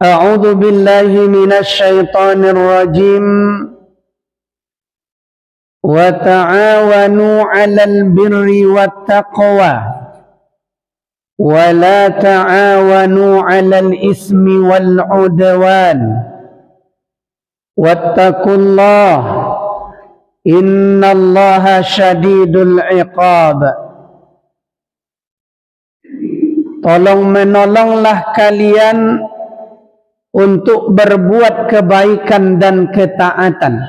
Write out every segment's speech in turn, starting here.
أعوذ بالله من الشيطان الرجيم وتعاونوا على البر والتقوى ولا تعاونوا على الإثم والعدوان واتقوا الله إن الله شديد العقاب. Tolong menolonglah kalian untuk berbuat kebaikan dan ketaatan,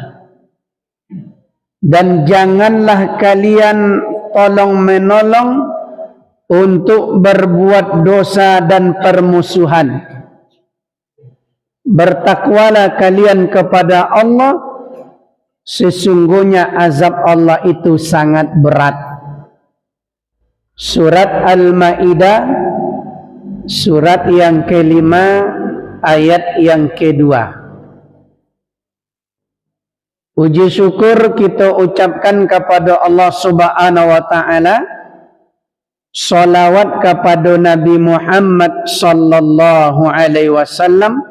dan janganlah kalian tolong menolong untuk berbuat dosa dan permusuhan. Bertakwalah kalian kepada Allah, sesungguhnya azab Allah itu sangat berat. Surat Al-Maidah surat yang kelima ayat yang kedua. Puji syukur kita ucapkan kepada Allah Subhanahu wa taala, salawat kepada Nabi Muhammad sallallahu alaihi wasallam.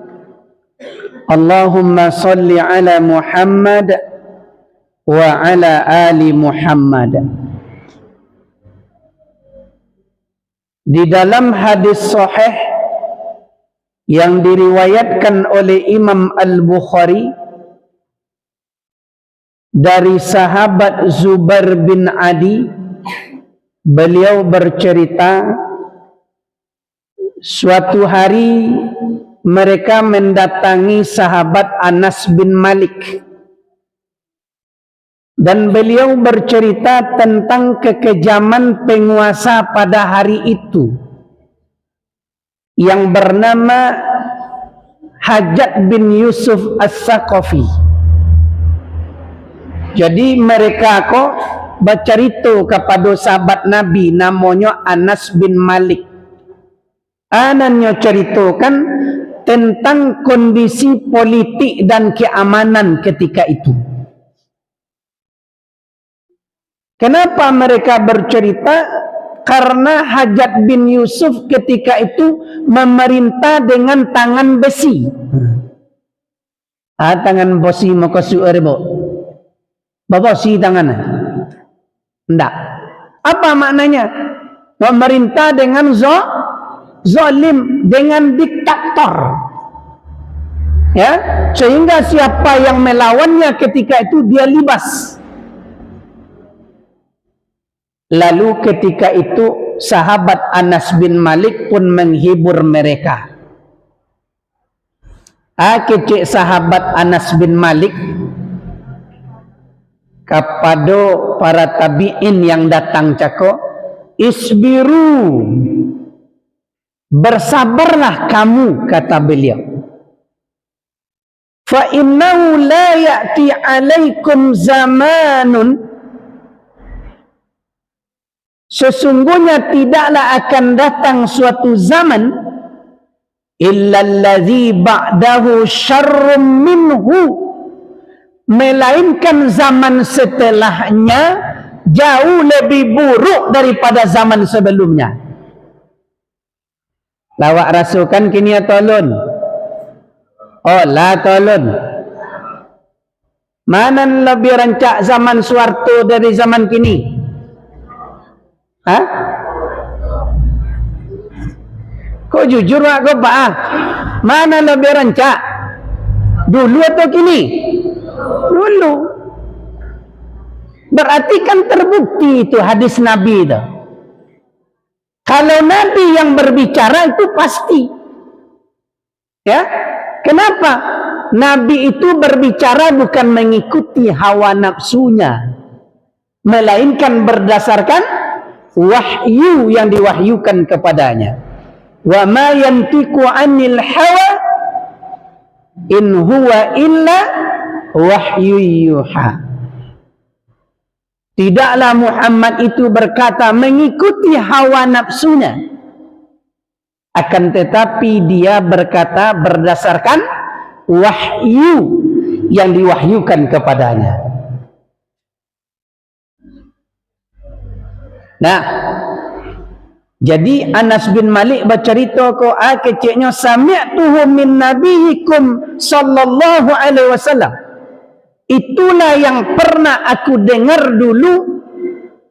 Allahumma salli ala Muhammad wa ala ali Muhammad. Di dalam hadis sahih yang diriwayatkan oleh Imam Al-Bukhari dari sahabat Zubair bin Adi, beliau bercerita, suatu hari mereka mendatangi sahabat Anas bin Malik, dan beliau bercerita tentang kekejaman penguasa pada hari itu yang bernama Hajjaj bin Yusuf As-Saqafi. Jadi mereka kok bercerita kepada sahabat Nabi namanya Anas bin Malik. Anaknya ceritakan tentang kondisi politik dan keamanan ketika itu. Kenapa mereka bercerita? Karena Hajjaj bin Yusuf ketika itu memerintah dengan tangan besi. Tangan besi mau kesuar bo. Bapak si tangan. Enggak. Apa maknanya? Memerintah dengan zalim, dengan diktator. Ya, sehingga siapa yang melawannya ketika itu dia libas. Lalu ketika itu sahabat Anas bin Malik pun menghibur mereka. Kecik sahabat Anas bin Malik kepada para tabi'in yang datang cako, isbiru, bersabarlah kamu, kata beliau. Fa innahu la ya'ti alaikum zamanun, sesungguhnya tidaklah akan datang suatu zaman illallazi ba'dahu syarrum minhu, melainkan zaman setelahnya jauh lebih buruk daripada zaman sebelumnya. Lawak rasulkan kini ya tolon. Oh lah tolon. Mana lebih rancak zaman Soeharto dari zaman kini? Hah? Kok jujur wak kau pak? Mana lebih rancak? Dulu atau kini? Dulu. Berarti kan terbukti itu hadis Nabi itu. Kalau Nabi yang berbicara itu pasti. Ya? Kenapa? Nabi itu berbicara bukan mengikuti hawa nafsunya, melainkan berdasarkan wahyu yang diwahyukan kepadanya. Wa ma yantiqu 'anil hawa in huwa illa wahyu yuha. Tidaklah Muhammad itu berkata mengikuti hawa nafsunya, akan tetapi dia berkata berdasarkan wahyu yang diwahyukan kepadanya. Nah, Jadi Anas bin Malik bercerita ko keciknya sami'tuhu min nabiyikum sallallahu alaihi wasallam. Itulah yang pernah aku dengar dulu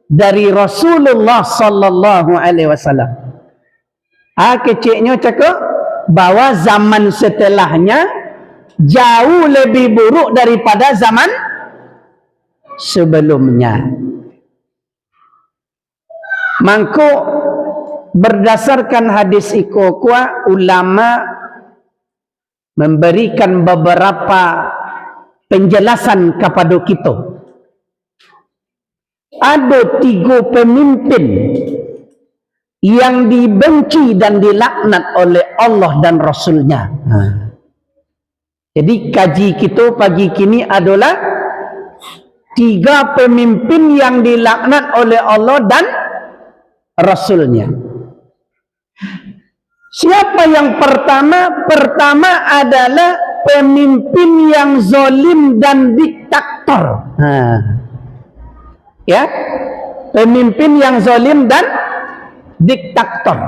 dari Rasulullah sallallahu alaihi wasallam. Keciknya cakap bahwa zaman setelahnya jauh lebih buruk daripada zaman sebelumnya. Mangko berdasarkan hadis iko kuah, ulama memberikan beberapa penjelasan kepada kita. Ada 3 pemimpin yang dibenci dan dilaknat oleh Allah dan Rasulnya. Jadi kaji kita pagi kini adalah 3 pemimpin yang dilaknat oleh Allah dan Rasulnya. Siapa yang pertama? Pertama adalah pemimpin yang zalim dan diktator. Ya, pemimpin yang zalim dan diktator.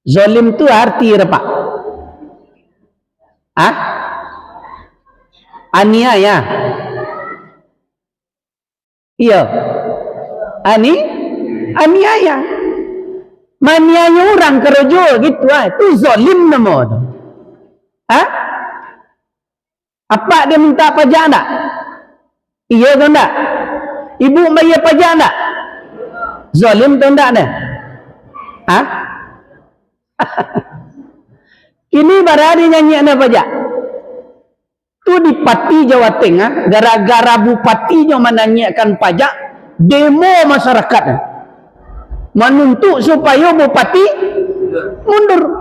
Zalim itu arti apa? Aniaya. Iya. Aniaya. Maniaya orang kerja gitu itu zalim nama tu. Apa dia minta pajak tak? Iya tu tak? Ibu bayar pajak tak? Zalim tu tak dah? Kini barang nyanyi ada pajak. Tu di Pati Jawa Tengah, gara-gara bupatinya menanyakan pajak, demo masyarakat menuntut supaya bupati mundur.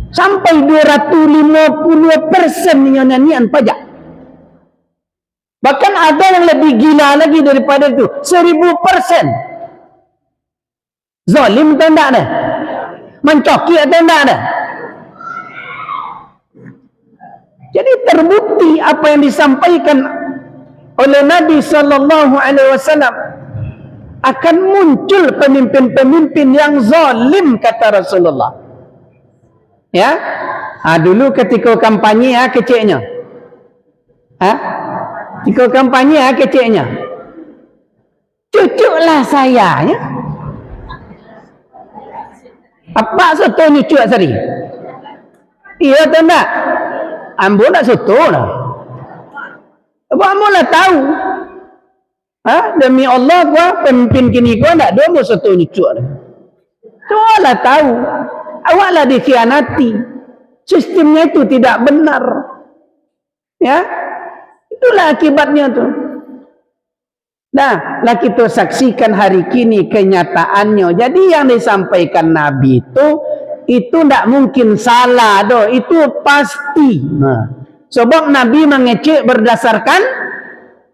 Sampai 250% yang nyanyian pajak. Bahkan ada yang lebih gila lagi daripada itu, 1000%. Zalim atau tak ada? Mencoki atau tak ada? Jadi terbukti apa yang disampaikan oleh Nabi sallallahu alaihi wasallam, akan muncul pemimpin-pemimpin yang zalim, kata Rasulullah. Ya, dulu ketika kampanye kecilnya, ketika kampanye kecilnya, cucuklah saya, ya. Apa soto cucuk sari? Iya atau tak? Ambo nak soto lah. Apa ambo lah tahu? Demi Allah gua pemimpin kini gua tak ada mau soto cucuk dah. Tuh lah tahu. Awaklah dikhianati. Sistemnya itu tidak benar. Ya, itulah akibatnya tu. Nah, lah kita saksikan hari kini kenyataannya. Jadi yang disampaikan Nabi itu tidak mungkin salah doh. Itu pasti. Sebab Nabi mengecek berdasarkan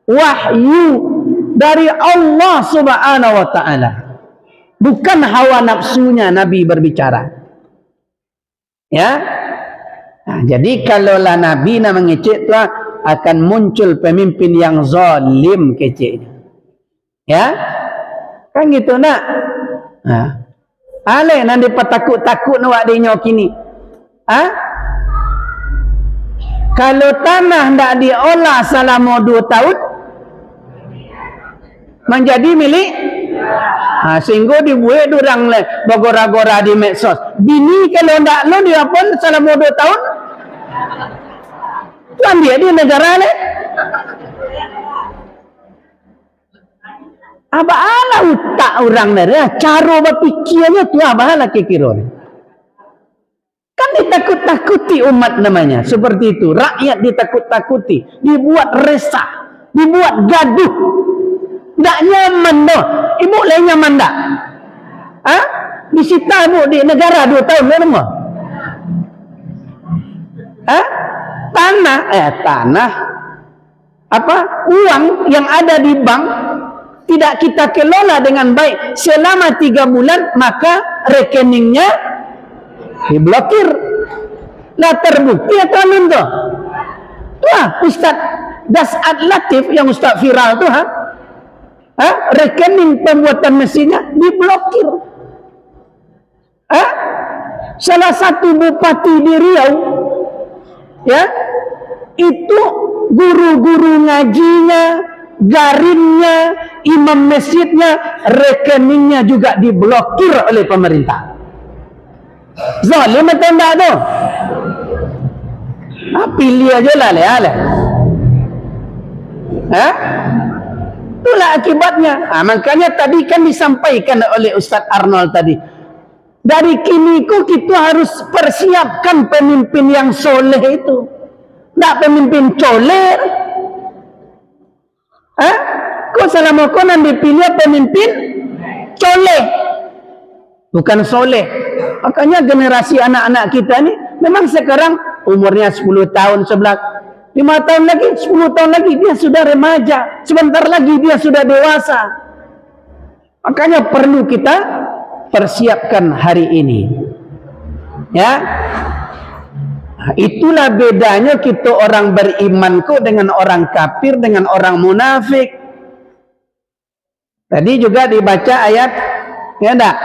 wahyu dari Allah Subhanahu wa taala. Bukan hawa nafsunya Nabi berbicara. Ya. Jadi kalaulah Nabi nak mengecek tu akan muncul pemimpin yang zalim keceknya. Ya. Kan gitu nak. Ale nanti patakut-takut nak dia kini. Kalau tanah tidak diolah selama 2 tahun menjadi milik, sehingga dibuat orang bergora-gora di medsos. Bini kalau tidak lo dia pun selama 2 tahun tuan dia di negara le. Apa ala utak orang ni? Cara berfikirnya tu apa ala kira ni? Kan ditakut-takuti umat namanya. Seperti itu. Rakyat ditakut-takuti. Dibuat resah. Dibuat gaduh. Tak nyaman dah. Ibu lain nyaman tak? Disita ibu di negara 2 tahun ke rumah? Tanah. Uang yang ada di bank tidak kita kelola dengan baik selama 3 bulan, maka rekeningnya diblokir. Nah, terbukti atau belum tu? Ustaz Das'ad Latif yang Ustaz viral tu, rekening pembuatan mesinnya diblokir. Salah satu bupati di Riau, ya, itu guru-guru ngajinya, garimnya, imam masjidnya, rekeningnya juga diblokir oleh pemerintah. Zalim atau enggak tu? Pilih aja lah, itulah akibatnya. Makanya tadi kan disampaikan oleh Ustaz Arnold tadi, dari kini kita harus persiapkan pemimpin yang soleh itu, tak pemimpin coler. Kau salah mokonan dipilih pemimpin coleh, bukan soleh. Makanya generasi anak-anak kita ni memang sekarang umurnya 10 tahun, 11, 5 tahun lagi, 10 tahun lagi dia sudah remaja, sebentar lagi dia sudah dewasa. Makanya perlu kita persiapkan hari ini, ya. Itulah bedanya kita orang beriman kok dengan orang kafir, dengan orang munafik. Tadi juga dibaca ayat, ya enggak?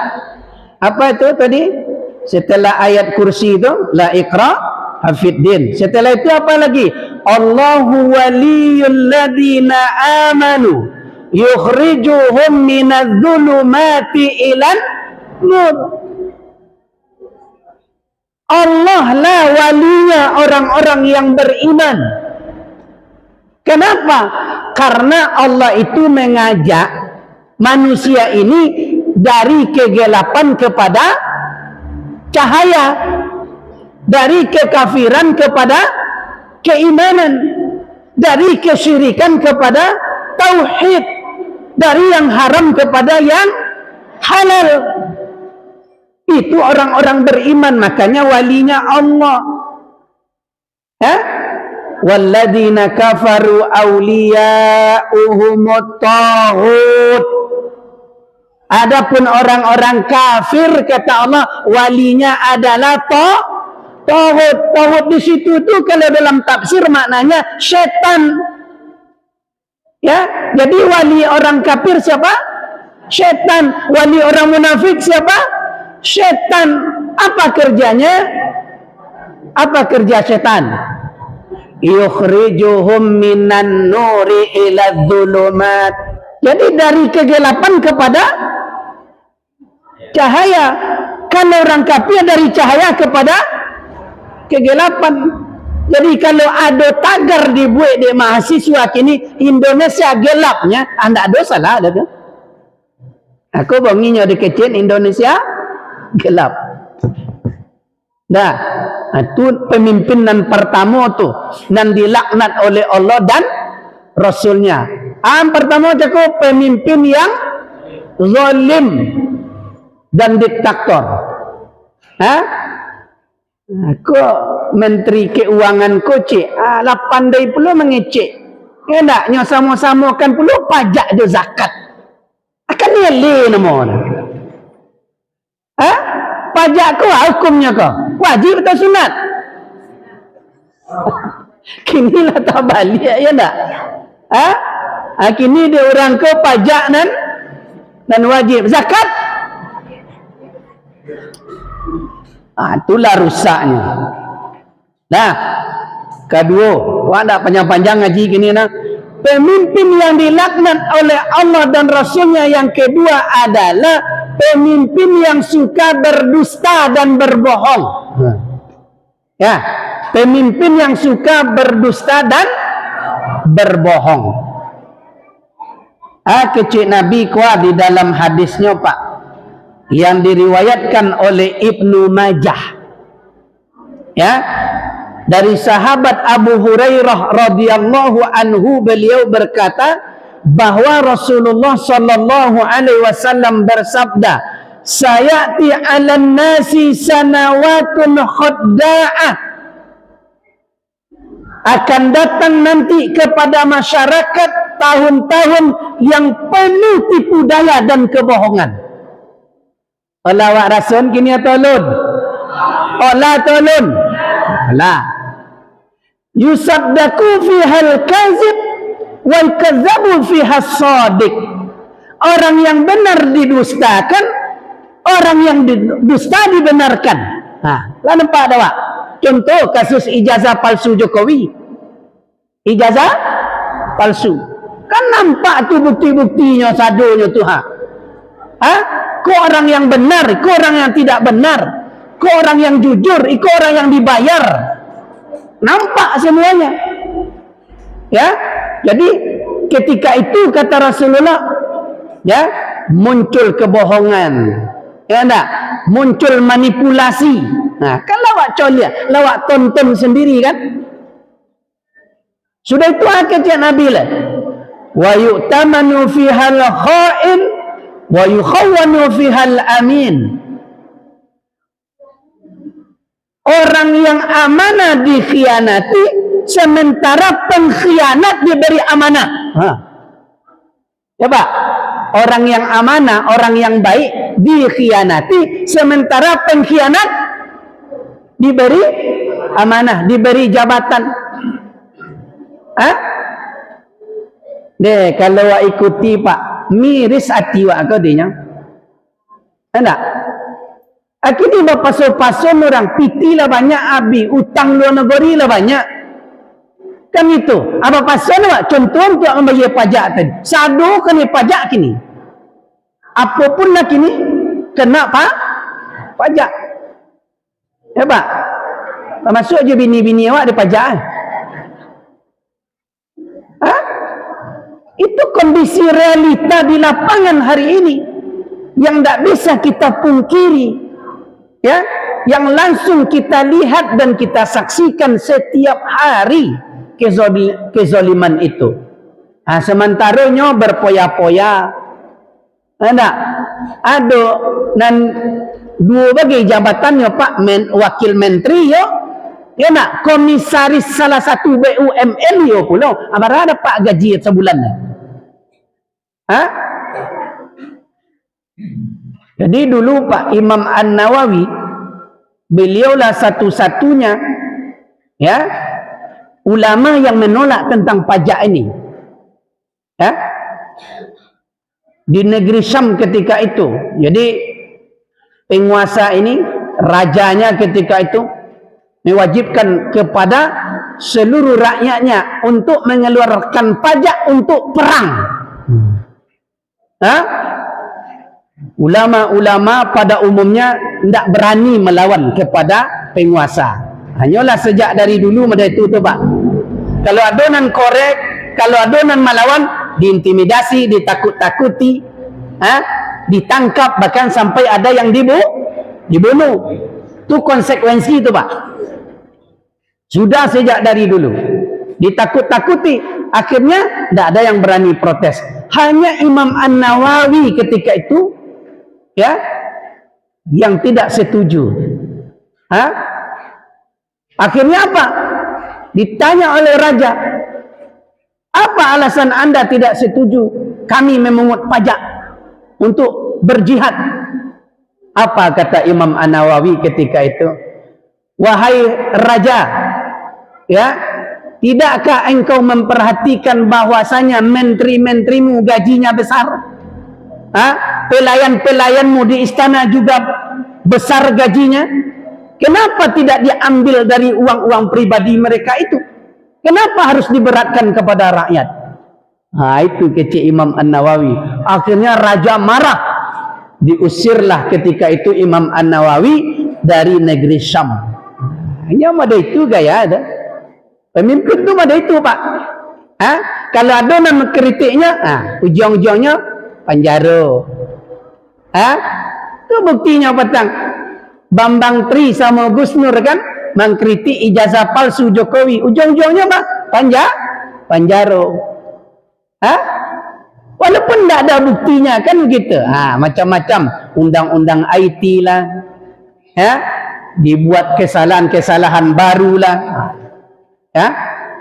Apa itu tadi? Setelah ayat kursi itu, la iqra hafiddin. Setelah itu apa lagi? Allahu waliyul ladina amanu yukhrijuhum minadh dhulumati ilan nur. Allah lah walinya orang-orang yang beriman. Kenapa? Karena Allah itu mengajak manusia ini dari kegelapan kepada cahaya, dari kekafiran kepada keimanan, dari kesyirikan kepada tauhid, dari yang haram kepada yang halal. Itu orang-orang beriman, makanya walinya Allah. Walladzina kafaru awliya'uhumut taghut. Adapun orang-orang kafir, kata Allah, walinya adalah taghut. Taghut di situ tuh kalau dalam tafsir maknanya syaitan. Ya, jadi wali orang kafir siapa? Syaitan. Wali orang munafik siapa? Syaitan. Apa kerjanya? Apa kerja syaitan? Yukhrijuhum minan nuri ila dhulumat. Jadi dari kegelapan kepada cahaya. Kalau orang kafir dari cahaya kepada kegelapan. Jadi kalau ada tagar dibuat di mahasiswa kini Indonesia gelapnya, anda dosa lah ada ke? Aku banginnya di kecil Indonesia gelap. Dah, itu pemimpinan pertama tu dan dilaknat oleh Allah dan Rasulnya. Pertama cakap pemimpin yang zalim dan diktator. Aku menteri keuangan ko cik, lah pandai pula mengecek. Enaknya sama-sama kan pula pajak je zakat. Akan nilai nama. Pajak ko hukumnya ko wajib atau sunat? Kini lah tak balik ya tak? Kini dia orang ko pajak dan wajib zakat. Itulah rusaknya. Nah, kedua, wah tak panjang-panjang ngaji gini nah. Pemimpin yang dilaknat oleh Allah dan Rasulnya yang kedua adalah pemimpin yang suka berdusta dan berbohong. Ya, pemimpin yang suka berdusta dan berbohong. Kecik Nabi kuat di dalam hadisnya Pak, yang diriwayatkan oleh Ibnu Majah, ya, dari sahabat Abu Hurairah radhiyallahu anhu, beliau berkata bahwa Rasulullah sallallahu alaihi wasallam bersabda, sayati 'alan nasi sanawatun khadda'ah, akan datang nanti kepada masyarakat tahun-tahun yang penuh tipu daya dan kebohongan. Allah wa rasul kini tolun. Allah tolun. Allah. Yusaddaku fiha al-kazib wal kadzabu fiha as-sadiq. Orang yang benar didustakan, orang yang dusta dibenarkan. Lah nampak tak, Pak? Contoh kasus ijazah palsu Jokowi. Ijazah palsu. Kan nampak tu bukti-buktinya, sadonya tu. Kau orang yang benar, kau orang yang tidak benar, kau orang yang jujur, kau orang yang dibayar. Nampak semuanya. Ya, jadi ketika itu kata Rasulullah, ya, muncul kebohongan, ya enggak? Muncul manipulasi. Kan lawak coliak, lawak tonton sendiri kan? Sudah itu kata Nabi lah. Wa yu'tamanu fihal kha'in wa yukhawwanu fihal amin. Orang yang amanah dikhianati, sementara pengkhianat diberi amanah. Ya Pak, orang yang amanah, orang yang baik dikhianati, sementara pengkhianat diberi amanah, diberi jabatan. Deh, kalau awak ikuti Pak, miris hati awak kau dinya. Enggak? Akhirnya berpasul-pasul orang, piti lah banyak, habis utang luar negeri lah banyak. Kan itu. Apa pasal awak? Contoh untuk membayar pajak tadi. Sado kena pajak kini. Apapun lah kini, kena pajak. Ya Pak? Termasuk je bini-bini awak ada pajak. Itu kondisi realita di lapangan hari ini yang tak bisa kita pungkiri, ya, yang langsung kita lihat dan kita saksikan setiap hari kezaliman itu. Sementaranya berpoya-poya, ada dan dua bagi jabatannya Pak, wakil menteri yo. Ya nak, komisaris salah satu BUMN yo pula. Abang ada Pak gaji sebulan. Jadi dulu Pak Imam An-Nawawi, beliaulah satu-satunya, ya, ulama yang menolak tentang pajak ini. Ya, di negeri Syam ketika itu. Jadi penguasa ini, rajanya ketika itu mewajibkan kepada seluruh rakyatnya untuk mengeluarkan pajak untuk perang. Ulama-ulama pada umumnya tidak berani melawan kepada penguasa. Hanyalah sejak dari dulu pada itu tu Pak. Kalau adonan korek, kalau adonan melawan, diintimidasi, ditakut-takuti, ditangkap, bahkan sampai ada yang dibunuh. Itu konsekuensi itu Pak. Sudah sejak dari dulu ditakut-takuti, akhirnya tidak ada yang berani protes. Hanya Imam An-Nawawi ketika itu, ya, yang tidak setuju. Akhirnya apa? Ditanya oleh raja, apa alasan anda tidak setuju kami memungut pajak untuk berjihad? Apa kata Imam An-Nawawi ketika itu? Wahai raja, ya, tidakkah engkau memperhatikan bahwasanya menteri-menterimu gajinya besar? Pelayan-pelayanmu di istana juga besar gajinya. Kenapa tidak diambil dari uang-uang pribadi mereka itu? Kenapa harus diberatkan kepada rakyat? Itu kecil Imam An-Nawawi. Akhirnya raja marah. Diusirlah ketika itu Imam An-Nawawi dari negeri Syam. Hanya ada itu gaya ada. Pemimpin tu ada itu Pak. Kalau ada nama kritiknya, ujung-ujungnya penjara. Itu buktinya petang. Bambang Tri sama Gus Nur kan mengkritik ijazah palsu Jokowi. Ujung-ujungnya Pak, penjara. Walaupun tidak ada buktinya kan begitu. Macam-macam undang-undang IT lah. Dibuat kesalahan-kesalahan barulah.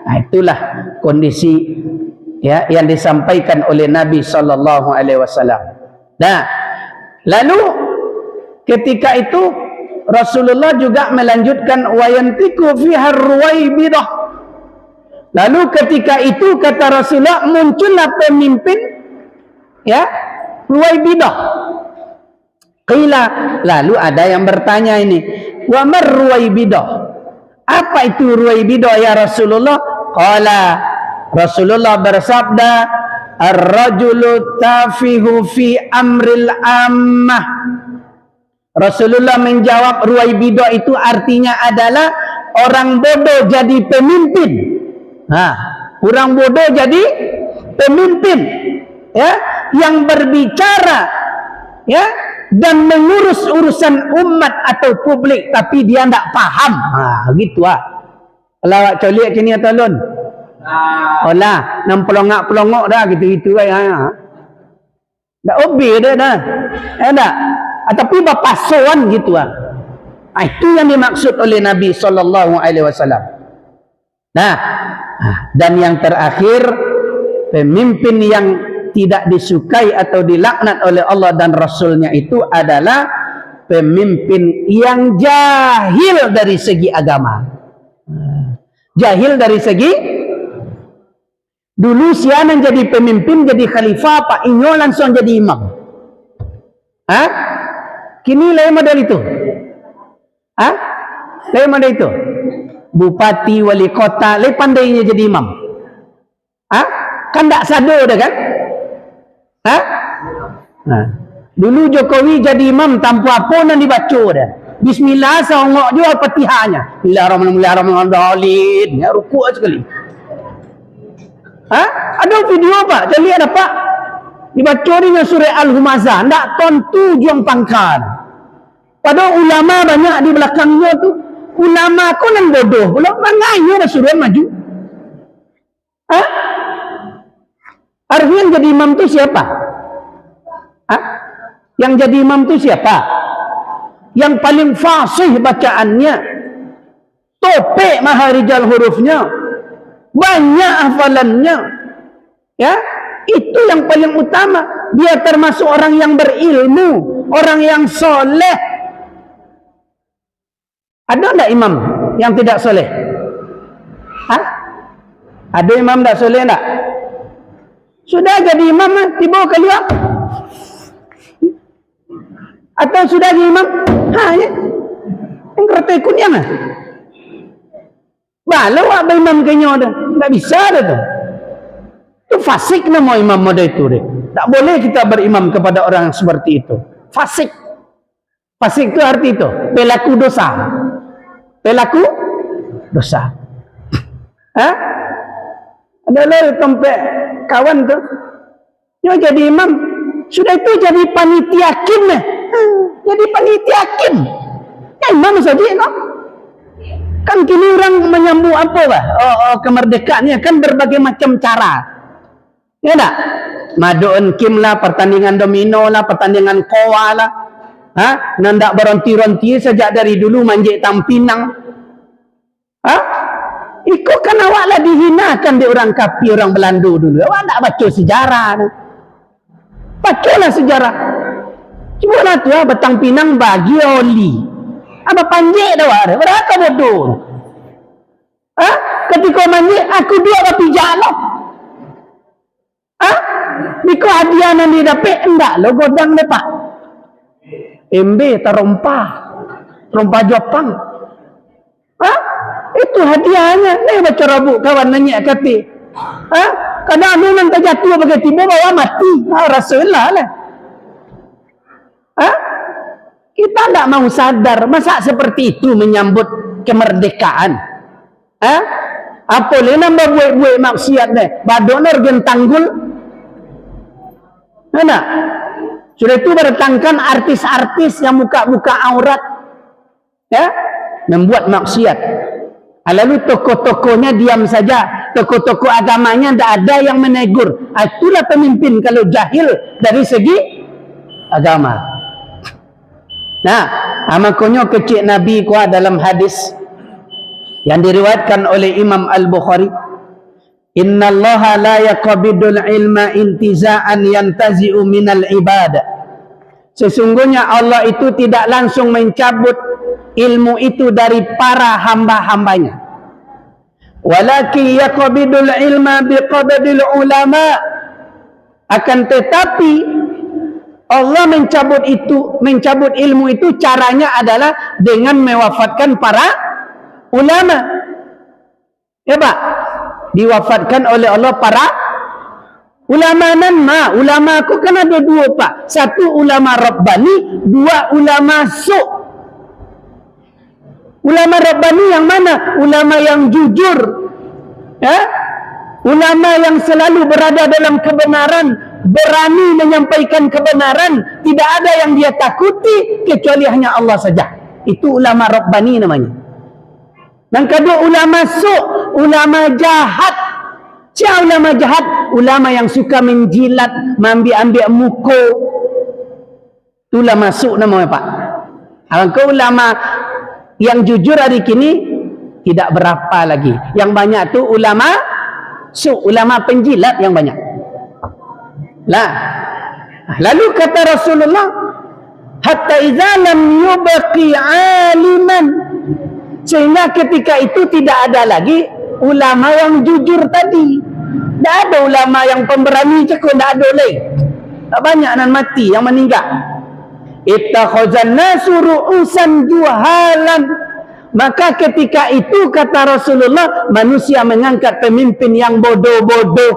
Itulah kondisi, ya, yang disampaikan oleh Nabi sallallahu alaihi wasallam. Lalu ketika itu Rasulullah juga melanjutkan wayantiku fiha ruwaibidah. Lalu ketika itu kata Rasulullah muncullah pemimpin, ya, Ruwaibidah. Qila, lalu ada yang bertanya ini, wa mar Ruwaibidah? Apa itu Ruwaibidah ya Rasulullah? Qala, Rasulullah bersabda, ar-rajulu tafihu fi amril ammah. Rasulullah menjawab, Ruwaibidah itu artinya adalah orang bodoh jadi pemimpin. Orang bodoh jadi pemimpin, ya, yang berbicara, ya, dan mengurus urusan umat atau publik, tapi dia tidak paham. Gitu Kalau awak colik kini atau lon. Olah, nam pelongak-pelongok dah gitu-gitu dah obey dah. Tak? Tapi bapasuan gitu itu yang dimaksud oleh Nabi SAW. Dan yang terakhir, pemimpin yang tidak disukai atau dilaknat oleh Allah dan Rasulnya itu adalah pemimpin yang jahil dari segi agama. Jahil dari segi, dulu sianan jadi pemimpin, jadi khalifah, Pak Inyo langsung jadi imam. Kini lain model itu. Lain model itu. Bupati, wali kota, lain pandainya jadi imam. Kan tak sado dah kan? Dulu Jokowi jadi imam tanpa apa yang dibaca dah. Bismillah songok juga Fatihahnya. Bismillahirrahmanirrahim. Ya rukuk sekali. Ada video Pak, jadi ada Pak. Dibaca dengan surah Al-Humazah, ndak tentu juang pangkal. Padahal ulama banyak di belakangnya tu. Ulama kau nan bodoh. Ulama nganya dah suruh maju. Artinya jadi imam tu siapa? Yang jadi imam tu siapa? Yang paling fasih bacaannya, topek maharijal hurufnya, banyak hafalannya, ya, itu yang paling utama. Dia termasuk orang yang berilmu, orang yang soleh. Ada tak imam yang tidak soleh? Ada imam tak soleh tak? Sudah jadi imam, tiba keluar. Atau sudah jadi imam, ya, yang kereta ikut yang balau apa imam kayaknya ada, tak bisa ada tu. Itu fasik nama imam model itu deh. Tak boleh kita berimam kepada orang seperti itu. Fasik. Fasik itu arti itu pelaku dosa. Pelaku dosa. Ada lagi tempat kawan tu, dia jadi imam, sudah itu jadi panitia hakim jadi panitia hakim. Imam saja kok. Kan kini orang menyambut apa lah? Kemerdekaannya kan berbagai macam cara. Ya tak? Madu'un kim lah, pertandingan domino lah, pertandingan kowa lah. Nandak berhenti-henti sejak dari dulu manjik tampinang. Ikut kan awak lah dihinakan di orang kafir, orang Belanda dulu. Awak tak baca sejarah. Bacalah sejarah. Cuma lah tu Batang Pinang bagi oli. Apa panjik dah awak. Berapa bodoh. Ketika manjik, aku dua tapi jalan. Biko hadiah nanti dapat enggak lo godang lepak. MB terompa Jepang. Itu hadiahnya. Ni baca rabuk kawan nanya kata. Kadang anu nang terjatuh bagai tiba bawa mati. Rasulullah lah. Kita tak mau sadar masa seperti itu menyambut kemerdekaan. Apa le nambah buat-buat maksiat ni? Badonor gentanggul. Mana? Sudah itu berdatangkan artis-artis yang buka-buka aurat, ya, membuat maksiat. Lalu tokoh-tokohnya diam saja, tokoh-tokoh agamanya tidak ada yang menegur. Itulah pemimpin kalau jahil dari segi agama. Nah, makanya kecil Nabi kuat dalam hadis yang diriwayatkan oleh Imam Al-Bukhari, innallaha la yaqbidul ilma intiza'an yantazi'u minal ibad. Sesungguhnya Allah itu tidak langsung mencabut ilmu itu dari para hamba-hambanya. Walakin yaqbidul ilma biqabdil ulama. Akan tetapi Allah mencabut ilmu itu caranya adalah dengan mewafatkan para ulama. Ya Pak, diwafatkan oleh Allah para ulama. Ulama aku kan ada dua Pak. Satu ulama Rabbani, dua ulama su'. Ulama Rabbani yang mana? Ulama yang jujur, ya? Ulama yang selalu berada dalam kebenaran, berani menyampaikan kebenaran, tidak ada yang dia takuti kecuali hanya Allah saja. Itu ulama Rabbani namanya. Dan kedua ulama su', ulama jahat. Siapa ulama jahat? Ulama yang suka menjilat, ambil muka. Itu ulama su' namanya Pak. Kalau ulama yang jujur hari kini tidak berapa lagi. Yang banyak tu ulama su', ulama penjilat yang banyak. Lah. Lalu kata Rasulullah, hatta idza lam yubqi 'aliman, sehingga ketika itu tidak ada lagi ulama yang jujur tadi. Tak ada ulama yang pemberani cakap, tak ada lagi. Tak banyak nan mati yang meninggal. Ittakhazan nasu ru'usan juhalan. Maka ketika itu kata Rasulullah, manusia mengangkat pemimpin yang bodoh-bodoh.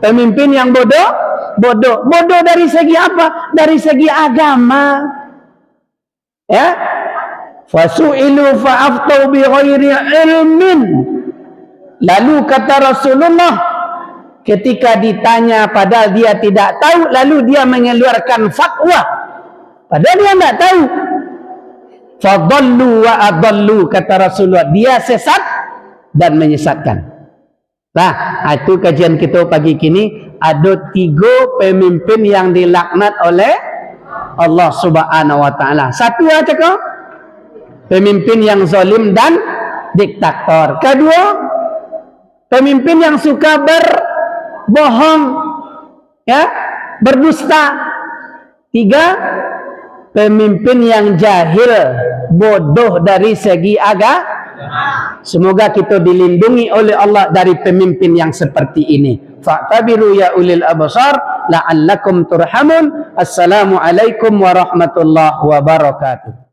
Pemimpin yang bodoh. Bodoh dari segi apa? Dari segi agama. Ya. Fasu'ilu fa'aftau bi ghairi ilmin. Lalu kata Rasulullah, ketika ditanya padahal dia tidak tahu, lalu dia mengeluarkan fatwa padahal dia tidak tahu. Fadallu wa adallu, kata Rasulullah, dia sesat dan menyesatkan. Nah, itu kajian kita pagi kini. Ada 3 pemimpin yang dilaknat oleh Allah Subhanahu wa taala. Satu aja kau, pemimpin yang zalim dan diktator. Kedua, pemimpin yang suka berbohong, ya, berdusta. 3, pemimpin yang jahil, bodoh dari segi agama. Semoga kita dilindungi oleh Allah dari pemimpin yang seperti ini. Fa'tabiru ya ulil absar la'allakum turhamun. Assalamualaikum warahmatullahi wabarakatuh.